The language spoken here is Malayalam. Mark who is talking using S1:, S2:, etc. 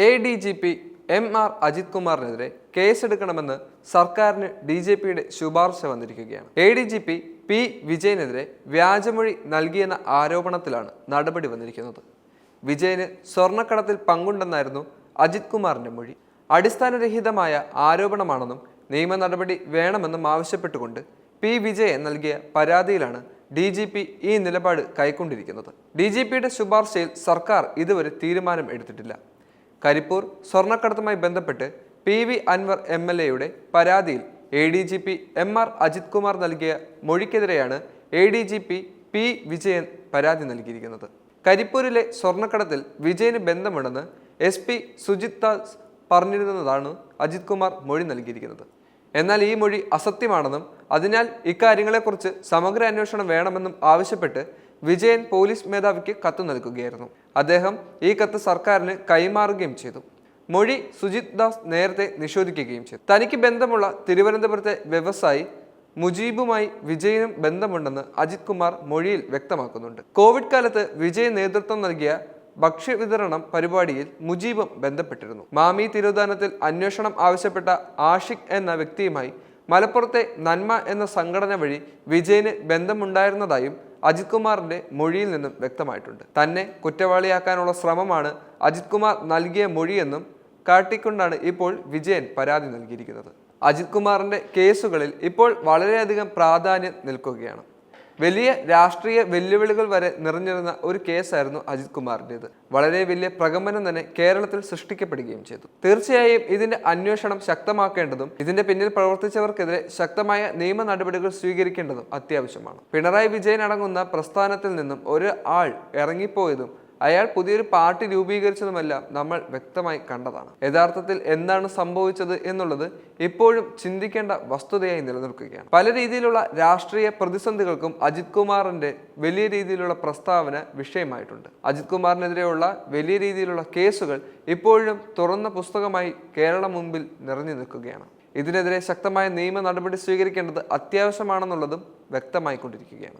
S1: ADGP MR അജിത് കുമാറിനെതിരെ കേസെടുക്കണമെന്ന് സർക്കാരിന് DGPയുടെ ശുപാർശ വന്നിരിക്കുകയാണ്. ADGP P വിജയനെതിരെ വ്യാജമൊഴി നൽകിയെന്ന ആരോപണത്തിലാണ് നടപടി വന്നിരിക്കുന്നത്. വിജയന് സ്വർണ്ണക്കടത്തിൽ പങ്കുണ്ടെന്നായിരുന്നു അജിത് കുമാറിന്റെ മൊഴി. അടിസ്ഥാനരഹിതമായ ആരോപണമാണെന്നും നിയമ നടപടി വേണമെന്നും ആവശ്യപ്പെട്ടുകൊണ്ട് P വിജയൻ നൽകിയ പരാതിയിലാണ് DGP ഈ നിലപാട് കൈക്കൊണ്ടിരിക്കുന്നത്. DGPയുടെ ശുപാർശയിൽ സർക്കാർ ഇതുവരെ തീരുമാനം എടുത്തിട്ടില്ല. കരിപ്പൂർ സ്വർണ്ണക്കടത്തുമായി ബന്ധപ്പെട്ട് PV അൻവർ MLAയുടെ പരാതിയിൽ ADGP MR അജിത് കുമാർ നൽകിയ മൊഴിക്കെതിരെയാണ് ADGP P വിജയൻ പരാതി നൽകിയിരിക്കുന്നത്. കരിപ്പൂരിലെ സ്വർണ്ണക്കടത്തിൽ വിജയന് ബന്ധമുണ്ടെന്ന് SP സുജിത് ദാസ് പറഞ്ഞിരുന്നതാണ് അജിത് കുമാർ മൊഴി നൽകിയിരിക്കുന്നത്. എന്നാൽ ഈ മൊഴി അസത്യമാണെന്നും അതിനാൽ ഇക്കാര്യങ്ങളെക്കുറിച്ച് സമഗ്ര അന്വേഷണം വേണമെന്നും ആവശ്യപ്പെട്ട് വിജയൻ പോലീസ് മേധാവിക്ക് കത്ത് നൽകുകയായിരുന്നു. അദ്ദേഹം ഈ കത്ത് സർക്കാരിന് കൈമാറുകയും ചെയ്തു. മൊഴി സുജിത് ദാസ് നേരത്തെ നിഷേധിക്കുകയും ചെയ്തു. തനിക്ക് ബന്ധമുള്ള തിരുവനന്തപുരത്തെ വ്യവസായി മുജീബുമായി വിജയനും ബന്ധമുണ്ടെന്ന് അജിത് കുമാർ മൊഴിയിൽ വ്യക്തമാക്കുന്നുണ്ട്. കോവിഡ് കാലത്ത് വിജയൻ നേതൃത്വം നൽകിയ ഭക്ഷ്യവിതരണം പരിപാടിയിൽ മുജീബും ബന്ധപ്പെട്ടിരുന്നു. മാമി തിരോധാനത്തിൽ അന്വേഷണം ആവശ്യപ്പെട്ട ആഷിഖ് എന്ന വ്യക്തിയുമായി മലപ്പുറത്തെ നന്മ എന്ന സംഘടന വഴി വിജയന് ബന്ധമുണ്ടായിരുന്നതായും അജിത് കുമാറിന്റെ മൊഴിയിൽ നിന്നും വ്യക്തമായിട്ടുണ്ട്. തന്നെ കുറ്റവാളിയാക്കാനുള്ള ശ്രമമാണ് അജിത് കുമാർ നൽകിയ മൊഴിയെന്നും കാട്ടിക്കൊണ്ടാണ് ഇപ്പോൾ വിജയൻ പരാതി നൽകിയിരിക്കുന്നത്. അജിത് കുമാറിന്റെ കേസുകളിൽ ഇപ്പോൾ വളരെയധികം പ്രാധാന്യം നിൽക്കുകയാണ്. വലിയ രാഷ്ട്രീയ വെല്ലുവിളികൾ വരെ നിറഞ്ഞിരുന്ന ഒരു കേസായിരുന്നു അജിത് കുമാറിൻ്റേത്. വളരെ വലിയ പ്രകമ്പനം തന്നെ കേരളത്തിൽ സൃഷ്ടിക്കപ്പെടുകയും ചെയ്തു. തീർച്ചയായും ഇതിന്റെ അന്വേഷണം ശക്തമാക്കേണ്ടതും ഇതിന്റെ പിന്നിൽ പ്രവർത്തിച്ചവർക്കെതിരെ ശക്തമായ നിയമ നടപടികൾ സ്വീകരിക്കേണ്ടതും അത്യാവശ്യമാണ്. പിണറായി വിജയൻ അടങ്ങുന്ന പ്രസ്ഥാനത്തിൽ നിന്നും ഒരു ആൾ ഇറങ്ങിപ്പോയതും അയാൾ പുതിയൊരു പാർട്ടി രൂപീകരിച്ചതുമെല്ലാം നമ്മൾ വ്യക്തമായി കണ്ടതാണ്. യഥാർത്ഥത്തിൽ എന്താണ് സംഭവിച്ചത് എന്നുള്ളത് ഇപ്പോഴും ചിന്തിക്കേണ്ട വസ്തുതയായി നിലനിൽക്കുകയാണ്. പല രീതിയിലുള്ള രാഷ്ട്രീയ പ്രതിസന്ധികൾക്കും അജിത് കുമാറിന്റെ വലിയ രീതിയിലുള്ള പ്രസ്താവന വിഷയമായിട്ടുണ്ട്. അജിത് കുമാറിനെതിരെയുള്ള വലിയ രീതിയിലുള്ള കേസുകൾ ഇപ്പോഴും തുറന്ന പുസ്തകമായി കേരളം മുമ്പിൽ നിറഞ്ഞു നിൽക്കുകയാണ്. ഇതിനെതിരെ ശക്തമായ നിയമ നടപടി സ്വീകരിക്കേണ്ടത് അത്യാവശ്യമാണെന്നുള്ളതും വ്യക്തമായിക്കൊണ്ടിരിക്കുകയാണ്.